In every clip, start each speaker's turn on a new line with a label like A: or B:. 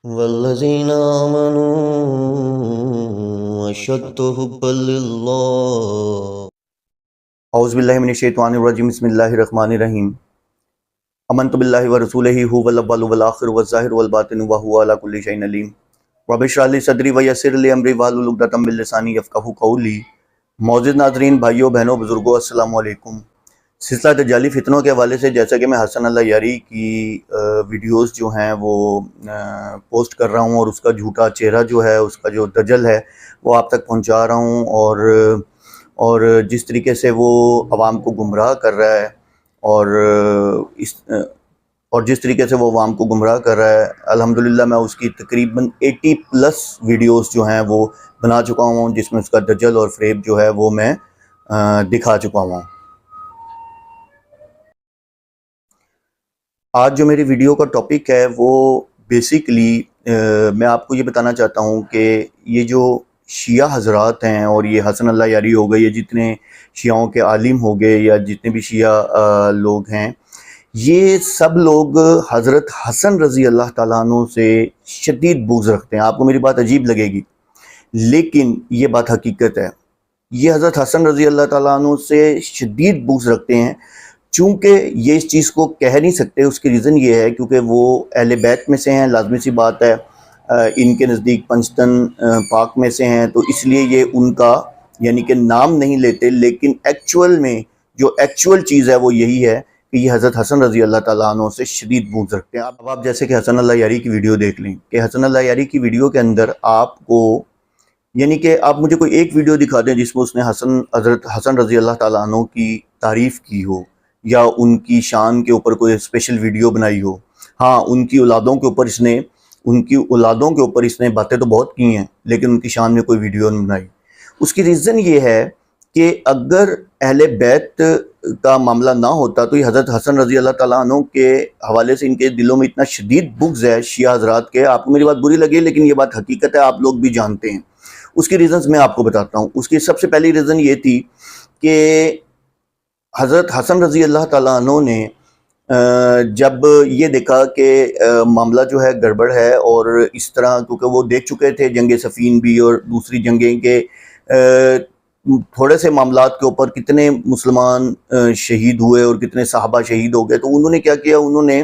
A: والذین آمنوا اشد حبا للہ۔
B: اعوذ باللہ من الشیطان الرجیم، بسم اللہ الرحمن الرحیم۔ آمنت باللہ ورسولہ هو الاول والآخر والظاہر والباطن وهو علی کل شیء علیم۔ رب اشرح لی صدری ویسر لی امری واحلل عقدۃ من لسانی یفقہوا قولی۔ معزز ناظرین، بھائیوں بہنوں بزرگوں، السلام علیکم۔ سلسلہ دجالی فتنوں کے حوالے سے جیسا کہ میں حسن اللہ یاری کی ویڈیوز جو ہیں وہ پوسٹ کر رہا ہوں، اور اس کا جھوٹا چہرہ جو ہے، اس کا جو دجل ہے وہ آپ تک پہنچا رہا ہوں، اور جس طریقے سے وہ عوام کو گمراہ کر رہا ہے اور جس طریقے سے وہ عوام کو گمراہ کر رہا ہے، الحمدللہ میں اس کی تقریباً 80+ ویڈیوز جو ہیں وہ بنا چکا ہوں، جس میں اس کا دجل اور فریب جو ہے وہ میں دکھا چکا ہوں۔ آج جو میری ویڈیو کا ٹاپک ہے وہ بیسیکلی میں آپ کو یہ بتانا چاہتا ہوں کہ یہ جو شیعہ حضرات ہیں، اور یہ حسن اللہ یاری ہو گئے، یہ جتنے شیعوں کے عالم ہو گئے یا جتنے بھی شیعہ لوگ ہیں، یہ سب لوگ حضرت حسن رضی اللہ تعالیٰ عنہ سے شدید بغض رکھتے ہیں۔ آپ کو میری بات عجیب لگے گی، لیکن یہ بات حقیقت ہے۔ یہ حضرت حسن رضی اللہ تعالیٰ عنہ سے شدید بغض رکھتے ہیں، چونکہ یہ اس چیز کو کہہ نہیں سکتے۔ اس کی ریزن یہ ہے کیونکہ وہ اہل بیت میں سے ہیں، لازمی سی بات ہے، ان کے نزدیک پنجتن پاک میں سے ہیں، تو اس لیے یہ ان کا یعنی کہ نام نہیں لیتے، لیکن ایکچول میں جو ایکچول چیز ہے وہ یہی ہے کہ یہ حضرت حسن رضی اللہ تعالیٰ عنہ سے شدید بغض رکھتے ہیں۔ اب آپ جیسے کہ حسن اللہ یاری کی ویڈیو دیکھ لیں کہ حسن اللہ یاری کی ویڈیو کے اندر آپ کو یعنی کہ آپ مجھے کوئی ایک ویڈیو دکھا دیں جس میں اس نے حضرت حسن رضی اللہ تعالیٰ عنہ کی تعریف کی ہو، یا ان کی شان کے اوپر کوئی اسپیشل ویڈیو بنائی ہو۔ ہاں، ان کی اولادوں کے اوپر اس نے باتیں تو بہت کی ہیں، لیکن ان کی شان میں کوئی ویڈیو نہیں بنائی۔ اس کی ریزن یہ ہے کہ اگر اہل بیت کا معاملہ نہ ہوتا تو یہ حضرت حسن رضی اللہ تعالیٰ عنہ کے حوالے سے ان کے دلوں میں اتنا شدید بغض ہے شیعہ حضرات کے۔ آپ کو میری بات بری لگے، لیکن یہ بات حقیقت ہے، آپ لوگ بھی جانتے ہیں۔ اس کی ریزنز میں آپ کو بتاتا ہوں۔ اس کی سب سے پہلی ریزن یہ تھی کہ حضرت حسن رضی اللہ تعالیٰ عنہ نے جب یہ دیکھا کہ معاملہ جو ہے گڑبڑ ہے، اور اس طرح کیونکہ وہ دیکھ چکے تھے جنگ صفین بھی اور دوسری جنگیں کے تھوڑے سے معاملات کے اوپر کتنے مسلمان شہید ہوئے اور کتنے صحابہ شہید ہو گئے، تو انہوں نے کیا کیا، انہوں نے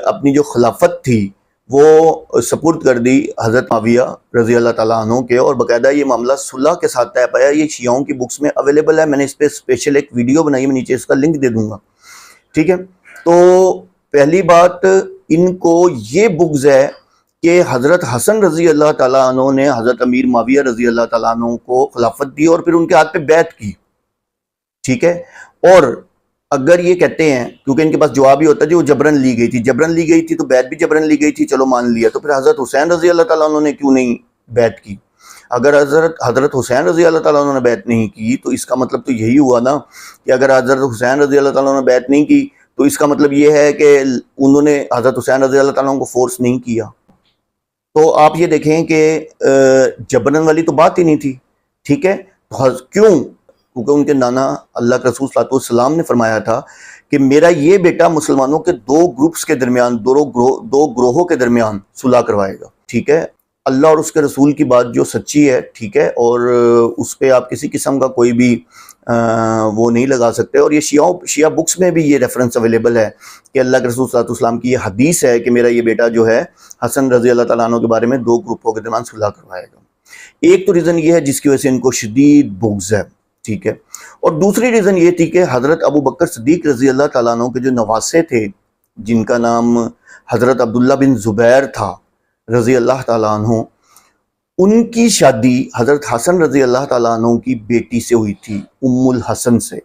B: اپنی جو خلافت تھی وہ سپرد کر دی حضرت معاویہ رضی اللہ تعالیٰ عنہ کے، اور باقاعدہ یہ معاملہ صلح کے ساتھ طے پایا۔ یہ شیعوں کی بکس میں اویلیبل ہے، میں نے اس پہ اسپیشل ایک ویڈیو بنائی ہے، میں نیچے اس کا لنک دے دوں گا، ٹھیک ہے۔ تو پہلی بات، ان کو یہ بغض ہے کہ حضرت حسن رضی اللہ تعالیٰ عنہ نے حضرت امیر معاویہ رضی اللہ تعالیٰ عنہ کو خلافت دی اور پھر ان کے ہاتھ پہ بیعت کی، ٹھیک ہے۔ اور اگر یہ کہتے ہیں، کیونکہ ان کے پاس جواب ہی ہوتا ہے جو جبرن لی گئی تھی تو بیعت بھی جبرن لی گئی تھی، چلو مان لیا، تو پھر حضرت حسین رضی اللہ تعالیٰ عنہ نے کیوں نہیں بیعت کی؟ اگر حضرت حسین رضی اللہ تعالیٰ عنہ نے بیعت نہیں کی تو اس کا مطلب تو یہی ہوا نا کہ اگر حضرت حسین رضی اللہ تعالیٰ عنہ نے بیعت نہیں کی تو اس کا مطلب یہ ہے کہ انہوں نے حضرت حسین رضی اللہ تعالیٰ عنہ کو فورس نہیں کیا۔ تو آپ یہ دیکھیں کہ جبرن والی تو بات ہی نہیں تھی، ٹھیک ہے۔ کیوں؟ کیونکہ ان کے نانا اللہ کے رسول صلی اللہ علیہ وسلم نے فرمایا تھا کہ میرا یہ بیٹا مسلمانوں کے دو گروپس کے درمیان، دو گروہوں کے درمیان صلح کروائے گا، ٹھیک ہے۔ اللہ اور اس کے رسول کی بات جو سچی ہے، ٹھیک ہے، اور اس پہ آپ کسی قسم کا کوئی بھی وہ نہیں لگا سکتے۔ اور یہ شیعہ بکس میں بھی یہ ریفرنس اویلیبل ہے کہ اللہ کے رسول صلی اللہ علیہ وسلم کی یہ حدیث ہے کہ میرا یہ بیٹا جو ہے حسن رضی اللہ تعالیٰ عنہ کے بارے میں دو گروپوں کے درمیان صلح کروائے گا۔ ایک تو ریزن یہ ہے جس کی وجہ سے ان کو شدید بغض ہے، ٹھیک ہے۔ اور دوسری ریزن یہ تھی کہ حضرت ابو بکر صدیق رضی اللہ تعالیٰ عنہ کے جو نواسے تھے، جن کا نام حضرت عبداللہ بن زبیر تھا رضی اللہ تعالیٰ عنہ، ان کی شادی حضرت حسن رضی اللہ تعالیٰ عنہ کی بیٹی سے ہوئی تھی، ام الحسن سے۔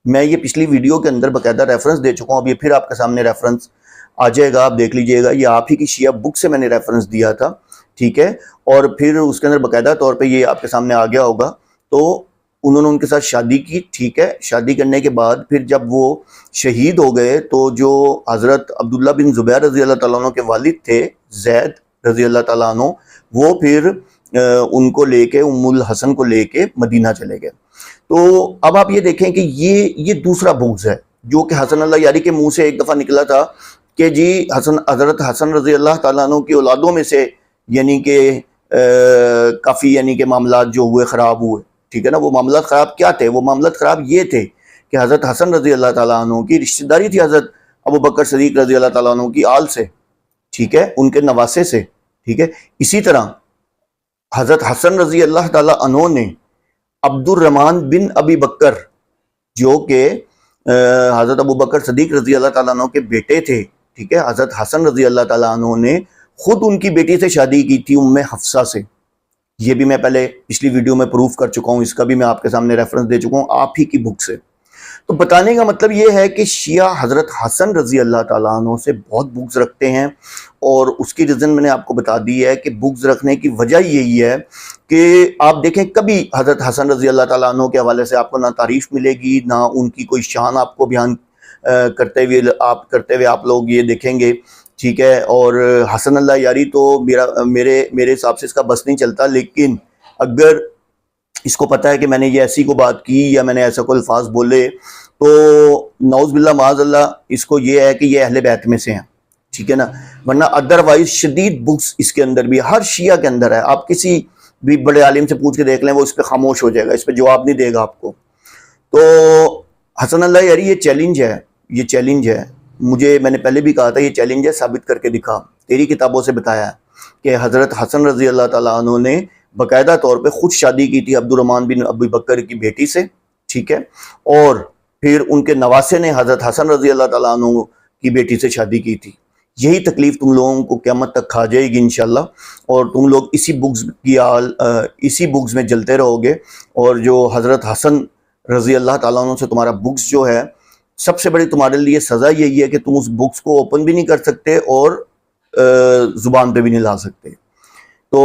B: میں یہ پچھلی ویڈیو کے اندر باقاعدہ ریفرنس دے چکا ہوں، اب یہ پھر آپ کے سامنے ریفرنس آ جائے گا، آپ دیکھ لیجئے گا۔ یہ آپ ہی کی شیعہ بک سے میں نے ریفرنس دیا تھا، ٹھیک ہے، اور پھر اس کے اندر باقاعدہ طور پہ یہ آپ کے سامنے آ گیا ہوگا۔ تو انہوں نے ان کے ساتھ شادی کی، ٹھیک ہے۔ شادی کرنے کے بعد پھر جب وہ شہید ہو گئے تو جو حضرت عبداللہ بن زبیر رضی اللہ تعالیٰ عنہ کے والد تھے، زید رضی اللہ تعالیٰ عنہ، وہ پھر ان کو لے کے، ام الحسن کو لے کے مدینہ چلے گئے۔ تو اب آپ یہ دیکھیں کہ یہ دوسرا بغض ہے جو کہ حسن اللہ یاری کے منہ سے ایک دفعہ نکلا تھا کہ جی حضرت حسن رضی اللہ تعالیٰ عنہ کی اولادوں میں سے یعنی کہ کافی یعنی کہ معاملات جو ہوئے خراب ہوئے، ٹھیک ہے نا۔ وہ معاملات خراب کیا تھے؟ وہ معاملات خراب یہ تھے کہ حضرت حسن رضی اللہ تعالیٰ عنہ کی رشتہ داری تھی حضرت ابو بکر صدیق رضی اللہ تعالیٰ عنہ کی آل سے، ٹھیک ہے، ان کے نواسے سے، ٹھیک ہے۔ اسی طرح حضرت حسن رضی اللہ تعالیٰ عنہ نے عبد الرحمن بن ابی بکر جو کہ حضرت ابو بکر صدیق رضی اللہ تعالیٰ عنہ کے بیٹے تھے، ٹھیک ہے، حضرت حسن رضی اللہ تعالیٰ عنہ نے خود ان کی بیٹی سے شادی کی تھی ام حفصہ سے۔ یہ بھی میں پہلے پچھلی ویڈیو میں پروف کر چکا ہوں، اس کا بھی میں آپ کے سامنے ریفرنس دے چکا ہوں آپ ہی کی بک سے۔ تو بتانے کا مطلب یہ ہے کہ شیعہ حضرت حسن رضی اللہ تعالیٰ عنہ سے بہت بغض رکھتے ہیں، اور اس کی ریزن میں نے آپ کو بتا دی ہے کہ بغض رکھنے کی وجہ یہی ہے کہ آپ دیکھیں کبھی حضرت حسن رضی اللہ تعالیٰ عنہ کے حوالے سے آپ کو نہ تعریف ملے گی، نہ ان کی کوئی شان آپ کو بیان کرتے ہوئے آپ لوگ یہ دیکھیں گے، ٹھیک ہے۔ اور حسن اللہ یاری تو میرے حساب سے اس کا بس نہیں چلتا، لیکن اگر اس کو پتہ ہے کہ میں نے یہ ایسی کو بات کی یا میں نے ایسا کوئی الفاظ بولے تو نعوذ باللہ معاذ اللہ اس کو یہ ہے کہ یہ اہل بیت میں سے ہیں، ٹھیک ہے نا۔ ورنہ ادروائز شدید بغض اس کے اندر بھی ہر شیعہ کے اندر ہے۔ آپ کسی بھی بڑے عالم سے پوچھ کے دیکھ لیں، وہ اس پہ خاموش ہو جائے گا، اس پہ جواب نہیں دے گا آپ کو۔ تو حسن اللہ یاری یہ چیلنج ہے مجھے، میں نے پہلے بھی کہا تھا یہ چیلنج ہے، ثابت کر کے دکھا۔ تیری کتابوں سے بتایا ہے کہ حضرت حسن رضی اللہ تعالیٰ عنہ نے باقاعدہ طور پہ خود شادی کی تھی عبد الرحمن بن ابی بکر کی بیٹی سے، ٹھیک ہے، اور پھر ان کے نواسے نے حضرت حسن رضی اللہ تعالیٰ عنہ کی بیٹی سے شادی کی تھی۔ یہی تکلیف تم لوگوں کو قیامت تک کھا جائے گی انشاءاللہ، اور تم لوگ اسی بغض میں جلتے رہو گے۔ اور جو حضرت حسن رضی اللہ تعالیٰ عنہ سے تمہارا بغض جو ہے، سب سے بڑی تمہارے لیے سزا یہی ہے کہ تم اس بغض کو اوپن بھی نہیں کر سکتے اور زبان پہ بھی نہیں لا سکتے۔ تو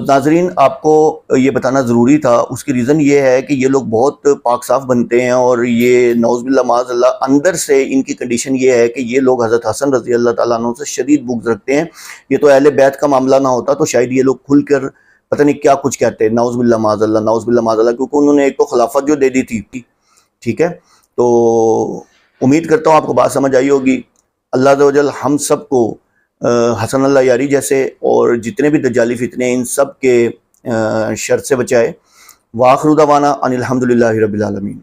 B: ناظرین آپ کو یہ بتانا ضروری تھا، اس کی ریزن یہ ہے کہ یہ لوگ بہت پاک صاف بنتے ہیں، اور یہ نعوذ باللہ معاذ اللہ اندر سے ان کی کنڈیشن یہ ہے کہ یہ لوگ حضرت حسن رضی اللہ تعالیٰ عنہ سے شدید بغض رکھتے ہیں۔ یہ تو اہل بیت کا معاملہ نہ ہوتا تو شاید یہ لوگ کھل کر پتہ نہیں کیا کچھ کہتے ہیں، نعوذ باللہ معاذ اللہ، نعوذ باللہ معاذ اللہ، کیونکہ انہوں نے ایک تو خلافت جو دے دی تھی، ٹھیک ہے۔ تو امید کرتا ہوں آپ کو بات سمجھ آئی ہوگی۔ اللہ عز و جل ہم سب کو حسن اللہ یاری جیسے اور جتنے بھی دجالی فتنے ہیں ان سب کے شر سے بچائے۔ وآخر دعوانا ان الحمدللہ رب العالمین۔